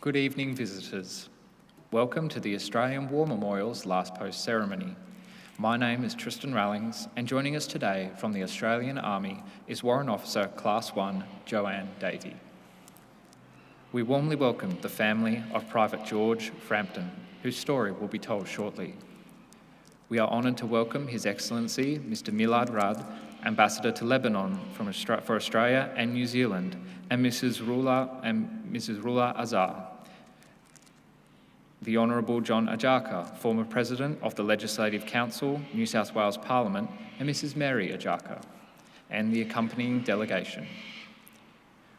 Good evening, visitors. Welcome to the Australian War Memorial's Last Post ceremony. My name is Tristan Rallings, and joining us today from the Australian Army is Warrant Officer Class 1, Joanne Davey. We warmly welcome the family of Private George Frampton, whose story will be told shortly. We are honoured to welcome His Excellency Mr. Milad Rad, Ambassador to Lebanon for Australia and New Zealand, and Mrs. Rula Azar. The Honourable John Ajaka, former President of the Legislative Council, New South Wales Parliament, and Mrs. Mary Ajaka, and the accompanying delegation.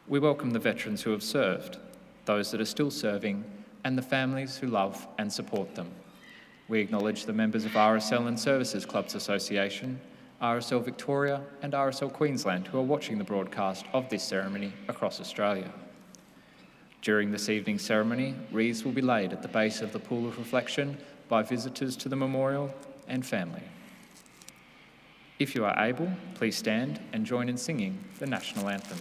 We welcome the veterans who have served, those that are still serving, and the families who love and support them. We acknowledge the members of RSL Services Clubs Association, RSL Victoria and RSL Queensland who are watching the broadcast of this ceremony across Australia. During this evening's ceremony, wreaths will be laid at the base of the Pool of Reflection by visitors to the memorial and family. If you are able, please stand and join in singing the National Anthem.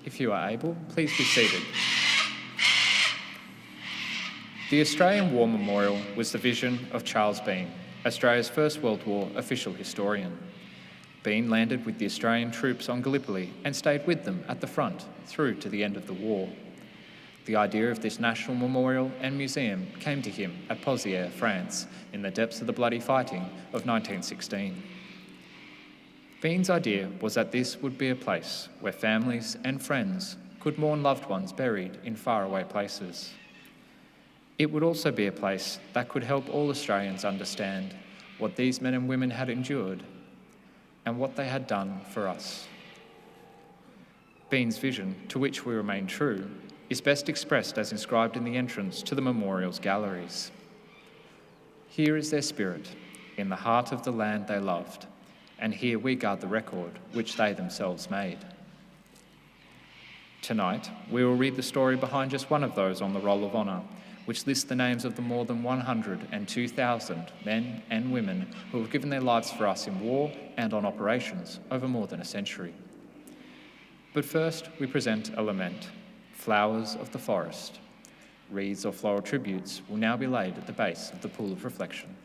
If you are able, please be seated. The Australian War Memorial was the vision of Charles Bean, Australia's First World War official historian. Bean landed with the Australian troops on Gallipoli and stayed with them at the front through to the end of the war. The idea of this national memorial and museum came to him at Pozières, France, in the depths of the bloody fighting of 1916. Bean's idea was that this would be a place where families and friends could mourn loved ones buried in faraway places. It would also be a place that could help all Australians understand what these men and women had endured and what they had done for us. Bean's vision, to which we remain true, is best expressed as inscribed in the entrance to the memorial's galleries. Here is their spirit, in the heart of the land they loved, and here we guard the record which they themselves made. Tonight, we will read the story behind just one of those on the Roll of Honour, which lists the names of the more than 102,000 men and women who have given their lives for us in war and on operations over more than a century. But first, we present a lament, Flowers of the Forest. Wreaths or floral tributes will now be laid at the base of the Pool of Reflection.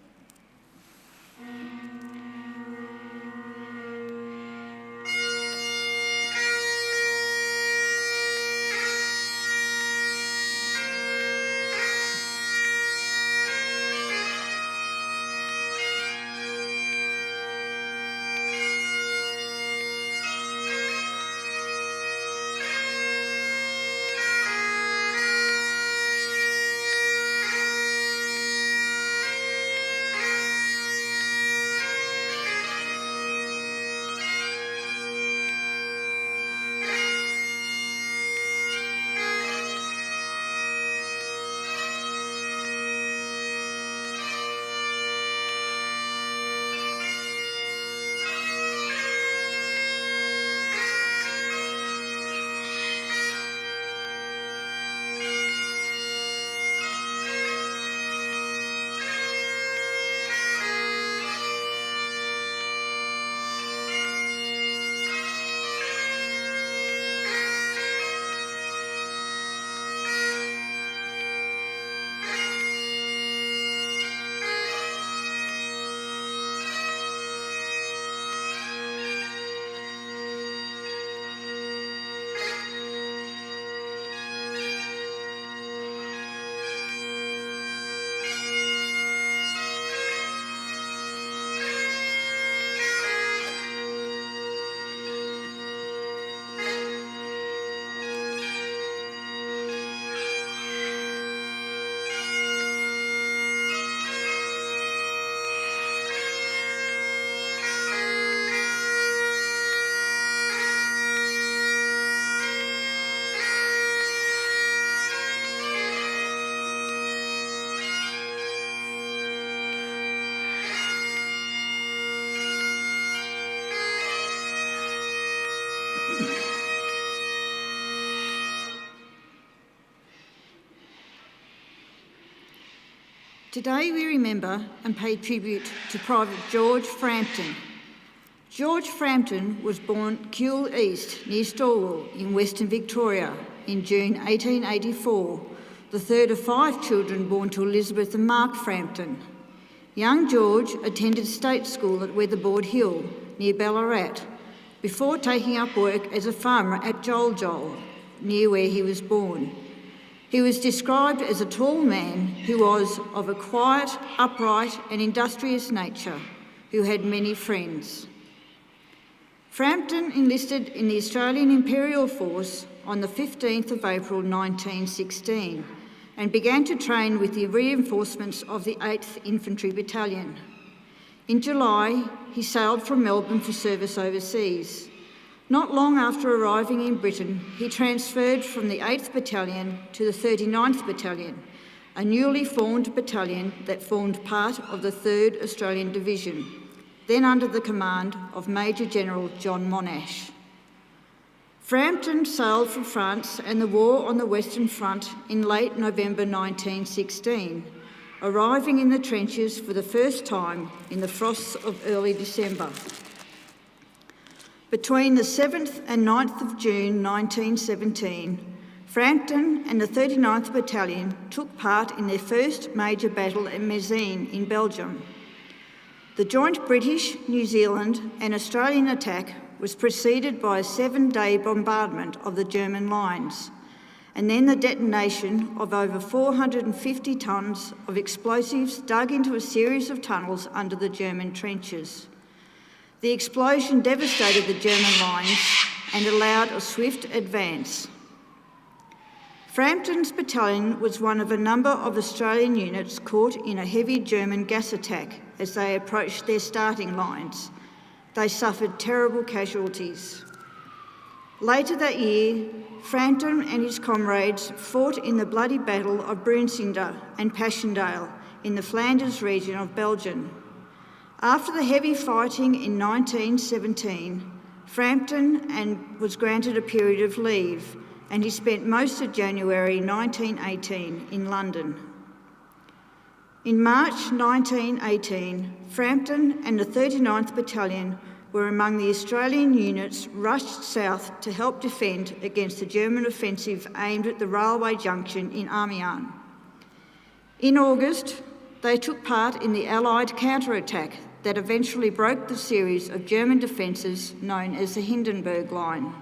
Today we remember and pay tribute to Private George Frampton. George Frampton was born Keele East near Stawell in Western Victoria in June 1884, the third of 5 children born to Elizabeth and Mark Frampton. Young George attended state school at Weatherboard Hill near Ballarat before taking up work as a farmer at Joljol, near where he was born. He was described as a tall man who was of a quiet, upright and industrious nature, who had many friends. Frampton enlisted in the Australian Imperial Force on the 15th of April 1916 and began to train with the reinforcements of the 8th Infantry Battalion. In July, he sailed from Melbourne for service overseas. Not long after arriving in Britain, he transferred from the 8th Battalion to the 39th Battalion, a newly formed battalion that formed part of the 3rd Australian Division, then under the command of Major General John Monash. Frampton sailed for France and the war on the Western Front in late November 1916, arriving in the trenches for the first time in the frosts of early December. Between the 7th and 9th of June 1917, Frampton and the 39th Battalion took part in their first major battle at Messines in Belgium. The joint British, New Zealand and Australian attack was preceded by a 7-day bombardment of the German lines, and then the detonation of over 450 tonnes of explosives dug into a series of tunnels under the German trenches. The explosion devastated the German lines and allowed a swift advance. Frampton's battalion was one of a number of Australian units caught in a heavy German gas attack as they approached their starting lines. They suffered terrible casualties. Later that year, Frampton and his comrades fought in the bloody Battle of Brunswick and Passchendaele in the Flanders region of Belgium. After the heavy fighting in 1917, Frampton was granted a period of leave, and he spent most of January 1918 in London. In March 1918, Frampton and the 39th Battalion were among the Australian units rushed south to help defend against the German offensive aimed at the railway junction in Amiens. In August, they took part in the Allied counterattack that eventually broke the series of German defences known as the Hindenburg Line.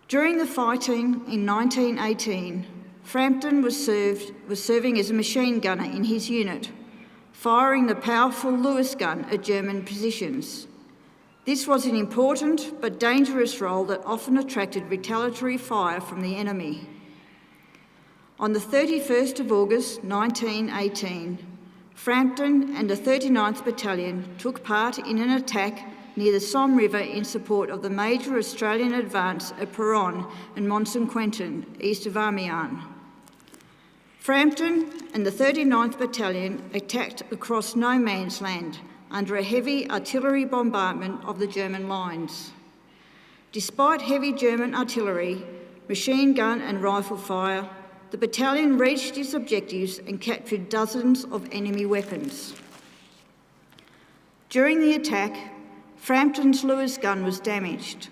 During the fighting in 1918, Frampton was serving as a machine gunner in his unit, firing the powerful Lewis gun at German positions. This was an important but dangerous role that often attracted retaliatory fire from the enemy. On the 31st of August 1918, Frampton and the 39th Battalion took part in an attack near the Somme River in support of the major Australian advance at Peronne and Mont-Saint-Quentin, east of Amiens. Frampton and the 39th Battalion attacked across no man's land under a heavy artillery bombardment of the German lines. Despite heavy German artillery, machine gun and rifle fire, the battalion reached its objectives and captured dozens of enemy weapons. During the attack, Frampton's Lewis gun was damaged.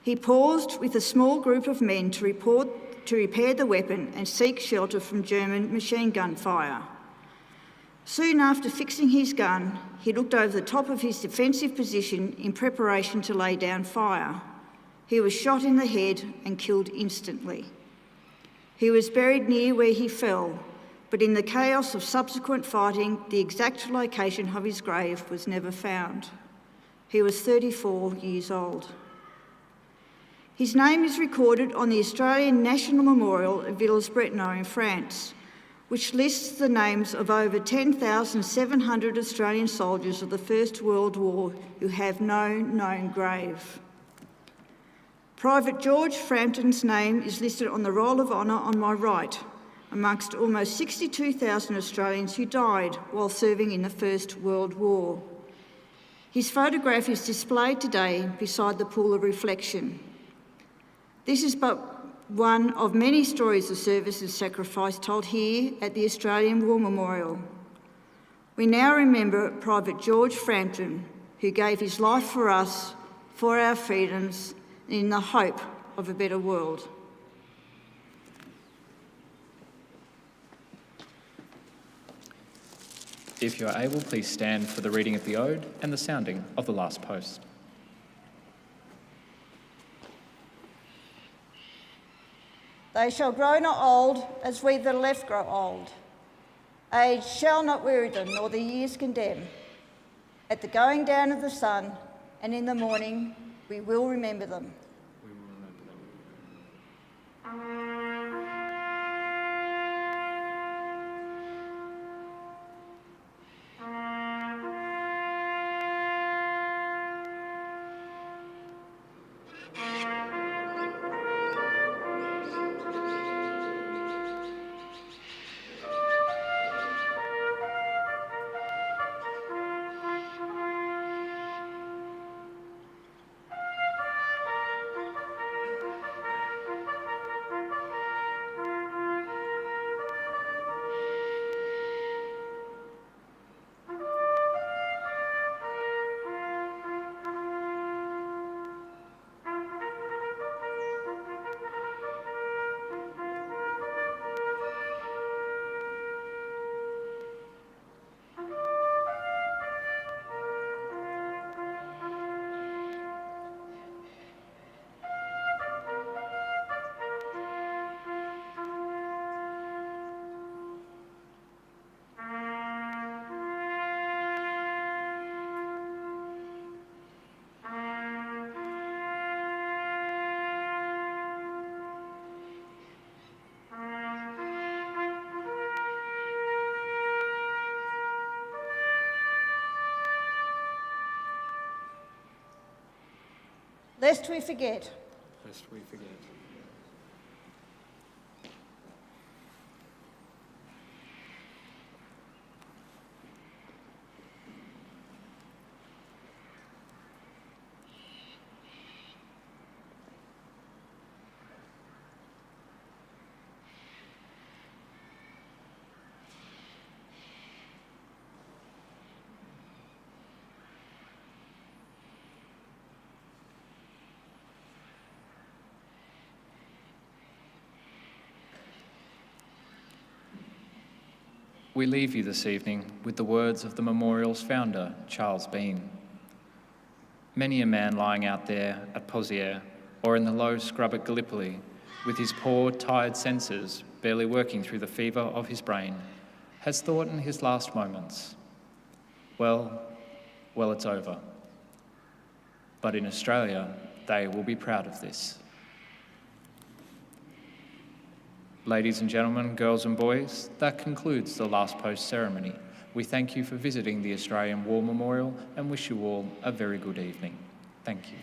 He paused with a small group of men to repair the weapon and seek shelter from German machine gun fire. Soon after fixing his gun, he looked over the top of his defensive position in preparation to lay down fire. He was shot in the head and killed instantly. He was buried near where he fell, but in the chaos of subsequent fighting, the exact location of his grave was never found. He was 34 years old. His name is recorded on the Australian National Memorial at Villers-Bretonneux in France, which lists the names of over 10,700 Australian soldiers of the First World War who have no known grave. Private George Frampton's name is listed on the Roll of Honour on my right, amongst almost 62,000 Australians who died while serving in the First World War. His photograph is displayed today beside the pool of reflection. This is but one of many stories of service and sacrifice told here at the Australian War Memorial. We now remember Private George Frampton, who gave his life for us, for our freedoms, and in the hope of a better world. If you are able, please stand for the reading of the Ode and the sounding of the last post. They shall grow not old as we that are left grow old. Age shall not weary them, nor the years condemn. At the going down of the sun and in the morning, we will remember them. Lest we forget. Lest we forget. We leave you this evening with the words of the memorial's founder, Charles Bean. Many a man lying out there at Pozières or in the low scrub at Gallipoli, with his poor, tired senses barely working through the fever of his brain, has thought in his last moments, well, it's over. But in Australia, they will be proud of this. Ladies and gentlemen, girls and boys, that concludes the last post ceremony. We thank you for visiting the Australian War Memorial and wish you all a very good evening. Thank you.